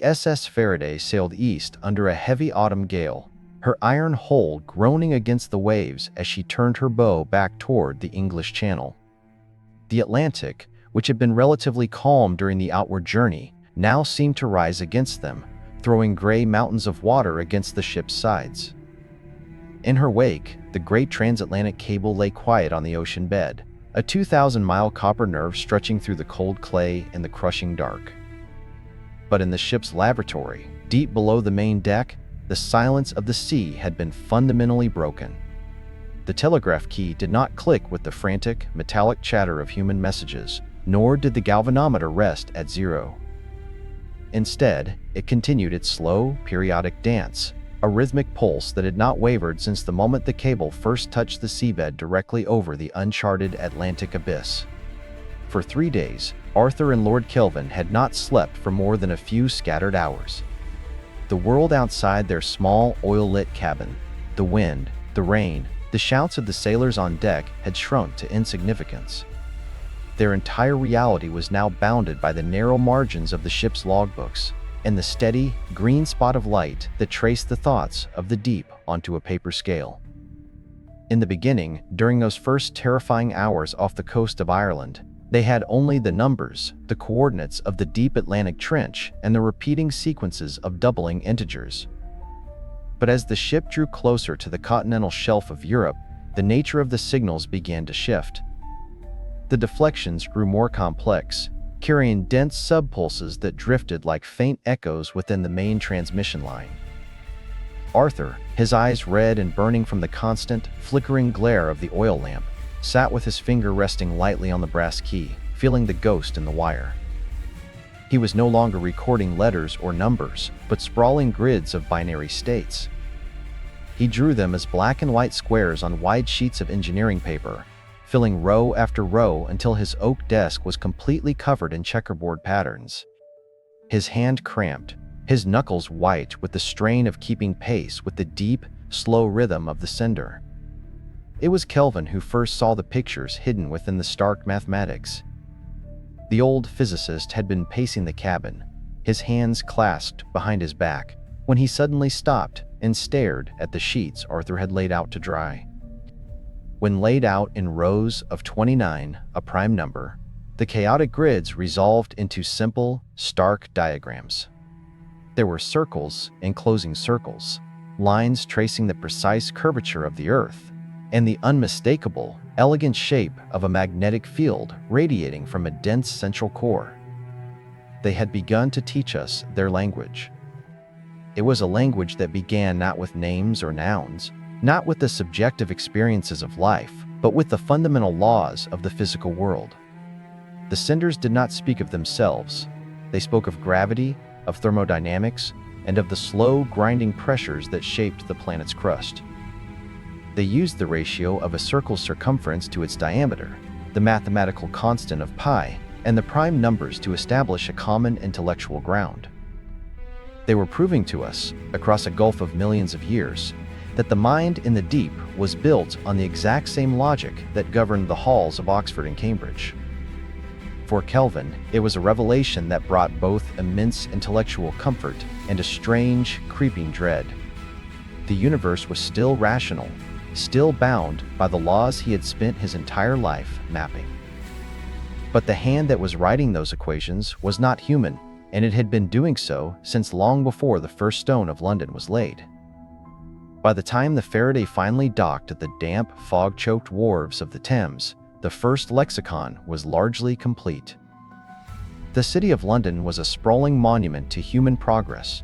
The SS Faraday sailed east under a heavy autumn gale, her iron hull groaning against the waves as she turned her bow back toward the English Channel. The Atlantic, which had been relatively calm during the outward journey, now seemed to rise against them, throwing gray mountains of water against the ship's sides. In her wake, the great transatlantic cable lay quiet on the ocean bed, a 2,000-mile copper nerve stretching through the cold clay and the crushing dark. But in the ship's laboratory, deep below the main deck, the silence of the sea had been fundamentally broken. The telegraph key did not click with the frantic, metallic chatter of human messages, nor did the galvanometer rest at zero. Instead, it continued its slow, periodic dance, a rhythmic pulse that had not wavered since the moment the cable first touched the seabed directly over the uncharted Atlantic abyss. For 3 days, Arthur and Lord Kelvin had not slept for more than a few scattered hours. The world outside their small, oil-lit cabin, the wind, the rain, the shouts of the sailors on deck had shrunk to insignificance. Their entire reality was now bounded by the narrow margins of the ship's logbooks and the steady, green spot of light that traced the thoughts of the deep onto a paper scale. In the beginning, during those first terrifying hours off the coast of Ireland, they had only the numbers, the coordinates of the deep Atlantic trench, and the repeating sequences of doubling integers. But as the ship drew closer to the continental shelf of Europe, the nature of the signals began to shift. The deflections grew more complex, carrying dense subpulses that drifted like faint echoes within the main transmission line. Arthur, his eyes red and burning from the constant, flickering glare of the oil lamp, sat with his finger resting lightly on the brass key, feeling the ghost in the wire. He was no longer recording letters or numbers, but sprawling grids of binary states. He drew them as black and white squares on wide sheets of engineering paper, filling row after row until his oak desk was completely covered in checkerboard patterns. His hand cramped, his knuckles white with the strain of keeping pace with the deep, slow rhythm of the sender. It was Kelvin who first saw the pictures hidden within the stark mathematics. The old physicist had been pacing the cabin, his hands clasped behind his back, when he suddenly stopped and stared at the sheets Arthur had laid out to dry. When laid out in rows of 29, a prime number, the chaotic grids resolved into simple, stark diagrams. There were circles enclosing circles, lines tracing the precise curvature of the Earth, and the unmistakable, elegant shape of a magnetic field radiating from a dense central core. They had begun to teach us their language. It was a language that began not with names or nouns, not with the subjective experiences of life, but with the fundamental laws of the physical world. The senders did not speak of themselves. They spoke of gravity, of thermodynamics, and of the slow, grinding pressures that shaped the planet's crust. They used the ratio of a circle's circumference to its diameter, the mathematical constant of pi, and the prime numbers to establish a common intellectual ground. They were proving to us, across a gulf of millions of years, that the mind in the deep was built on the exact same logic that governed the halls of Oxford and Cambridge. For Kelvin, it was a revelation that brought both immense intellectual comfort and a strange, creeping dread. The universe was still rational, still bound by the laws he had spent his entire life mapping. But the hand that was writing those equations was not human, and it had been doing so since long before the first stone of London was laid. By the time the Faraday finally docked at the damp, fog-choked wharves of the Thames, the first lexicon was largely complete. The city of London was a sprawling monument to human progress.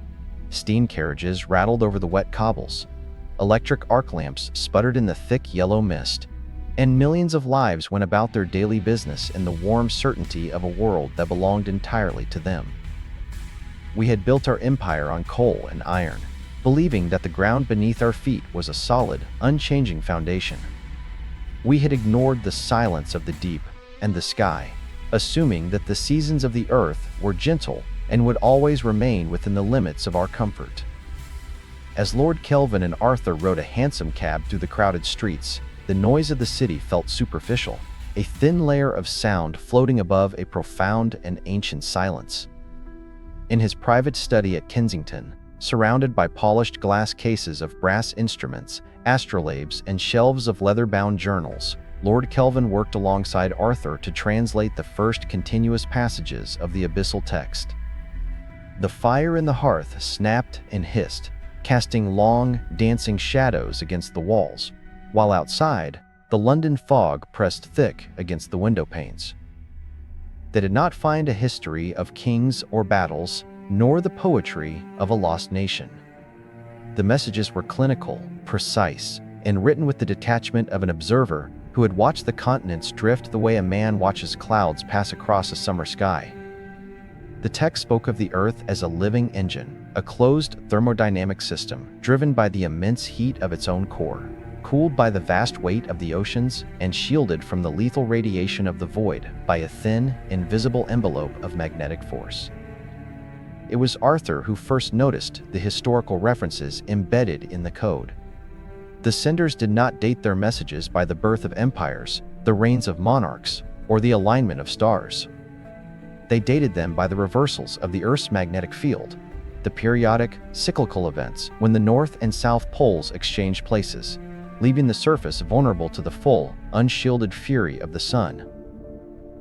Steam carriages rattled over the wet cobbles, electric arc lamps sputtered in the thick yellow mist, and millions of lives went about their daily business in the warm certainty of a world that belonged entirely to them. We had built our empire on coal and iron, believing that the ground beneath our feet was a solid, unchanging foundation. We had ignored the silence of the deep and the sky, assuming that the seasons of the earth were gentle and would always remain within the limits of our comfort. As Lord Kelvin and Arthur rode a hansom cab through the crowded streets, the noise of the city felt superficial, a thin layer of sound floating above a profound and ancient silence. In his private study at Kensington, surrounded by polished glass cases of brass instruments, astrolabes, and shelves of leather-bound journals, Lord Kelvin worked alongside Arthur to translate the first continuous passages of the abyssal text. The fire in the hearth snapped and hissed, casting long, dancing shadows against the walls, while outside, the London fog pressed thick against the window panes. They did not find a history of kings or battles, nor the poetry of a lost nation. The messages were clinical, precise, and written with the detachment of an observer who had watched the continents drift the way a man watches clouds pass across a summer sky. The text spoke of the Earth as a living engine, a closed thermodynamic system driven by the immense heat of its own core, cooled by the vast weight of the oceans, and shielded from the lethal radiation of the void by a thin, invisible envelope of magnetic force. It was Arthur who first noticed the historical references embedded in the code. The senders did not date their messages by the birth of empires, the reigns of monarchs, or the alignment of stars. They dated them by the reversals of the Earth's magnetic field, the periodic, cyclical events when the North and South poles exchanged places, leaving the surface vulnerable to the full, unshielded fury of the sun.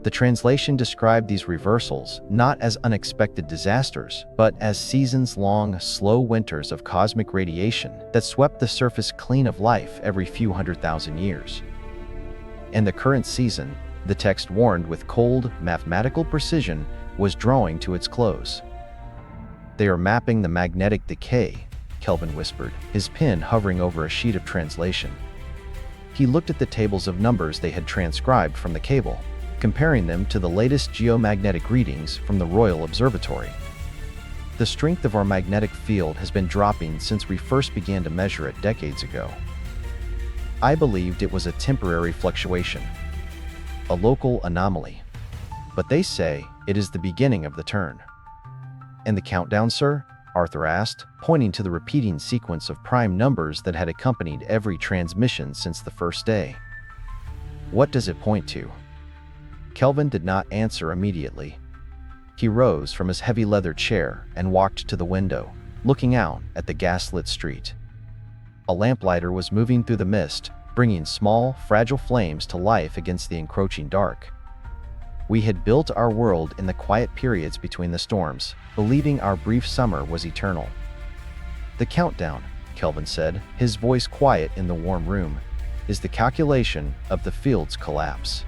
The translation described these reversals not as unexpected disasters, but as seasons-long, slow winters of cosmic radiation that swept the surface clean of life every few 100,000 years. In the current season, the text warned with cold, mathematical precision, was drawing to its close. "They are mapping the magnetic decay," Kelvin whispered, his pen hovering over a sheet of translation. He looked at the tables of numbers they had transcribed from the cable, comparing them to the latest geomagnetic readings from the Royal Observatory. "The strength of our magnetic field has been dropping since we first began to measure it decades ago. I believed it was a temporary fluctuation, a local anomaly. But they say it is the beginning of the turn." "And the countdown, sir?" Arthur asked, pointing to the repeating sequence of prime numbers that had accompanied every transmission since the first day. "What does it point to?" Kelvin did not answer immediately. He rose from his heavy leather chair and walked to the window, looking out at the gaslit street. A lamplighter was moving through the mist, bringing small, fragile flames to life against the encroaching dark. "We had built our world in the quiet periods between the storms, believing our brief summer was eternal." "The countdown," Kelvin said, his voice quiet in the warm room, "is the calculation of the field's collapse.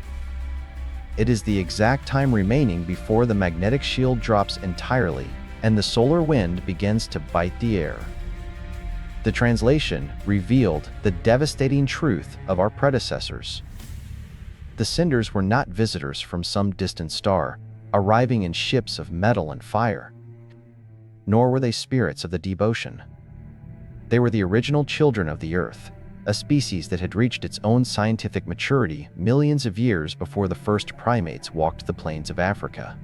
It is the exact time remaining before the magnetic shield drops entirely and the solar wind begins to bite the air." The translation revealed the devastating truth of our predecessors. The senders were not visitors from some distant star, arriving in ships of metal and fire. Nor were they spirits of the deep ocean. They were the original children of the Earth, a species that had reached its own scientific maturity millions of years before the first primates walked the plains of Africa.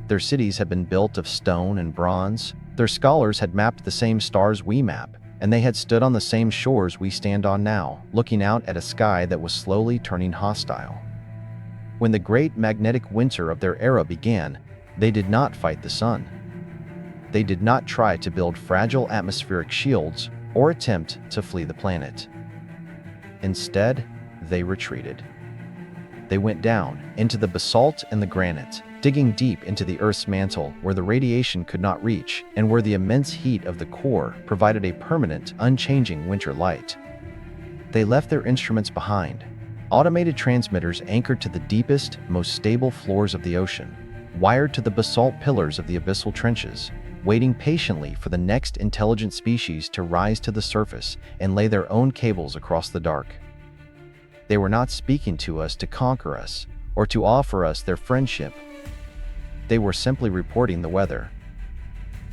Their cities had been built of stone and bronze, their scholars had mapped the same stars we map, and they had stood on the same shores we stand on now, looking out at a sky that was slowly turning hostile. When the great magnetic winter of their era began, they did not fight the sun. They did not try to build fragile atmospheric shields or attempt to flee the planet. Instead, they retreated. They went down into the basalt and the granite, digging deep into the Earth's mantle where the radiation could not reach and where the immense heat of the core provided a permanent, unchanging winter light. They left their instruments behind, automated transmitters anchored to the deepest, most stable floors of the ocean, wired to the basalt pillars of the abyssal trenches, waiting patiently for the next intelligent species to rise to the surface and lay their own cables across the dark. They were not speaking to us to conquer us or to offer us their friendship. They were simply reporting the weather.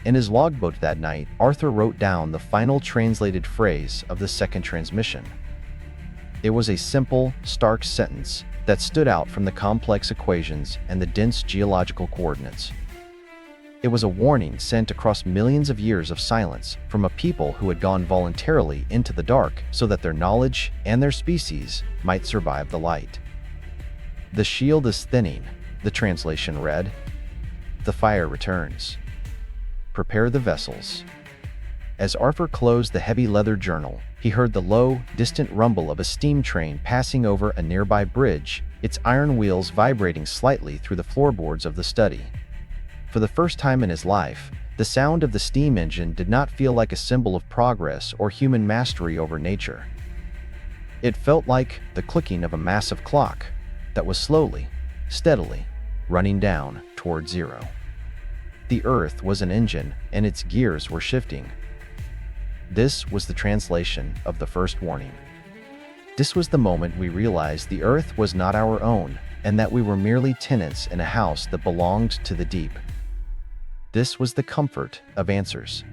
In his logbook that night, Arthur wrote down the final translated phrase of the second transmission. It was a simple, stark sentence that stood out from the complex equations and the dense geological coordinates. It was a warning sent across millions of years of silence from a people who had gone voluntarily into the dark so that their knowledge and their species might survive the light. "The shield is thinning," the translation read. "The fire returns." prepare the vessels." As Arthur closed the heavy leather journal, he heard the low, distant rumble of a steam train passing over a nearby bridge, its iron wheels vibrating slightly through the floorboards of the study. For the first time in his life, the sound of the steam engine did not feel like a symbol of progress or human mastery over nature. It felt like the clicking of a massive clock that was slowly, steadily, running down toward zero. The Earth was an engine, and its gears were shifting. This was the translation of the first warning. This was the moment we realized the Earth was not our own, and that we were merely tenants in a house that belonged to the deep. This was the comfort of answers.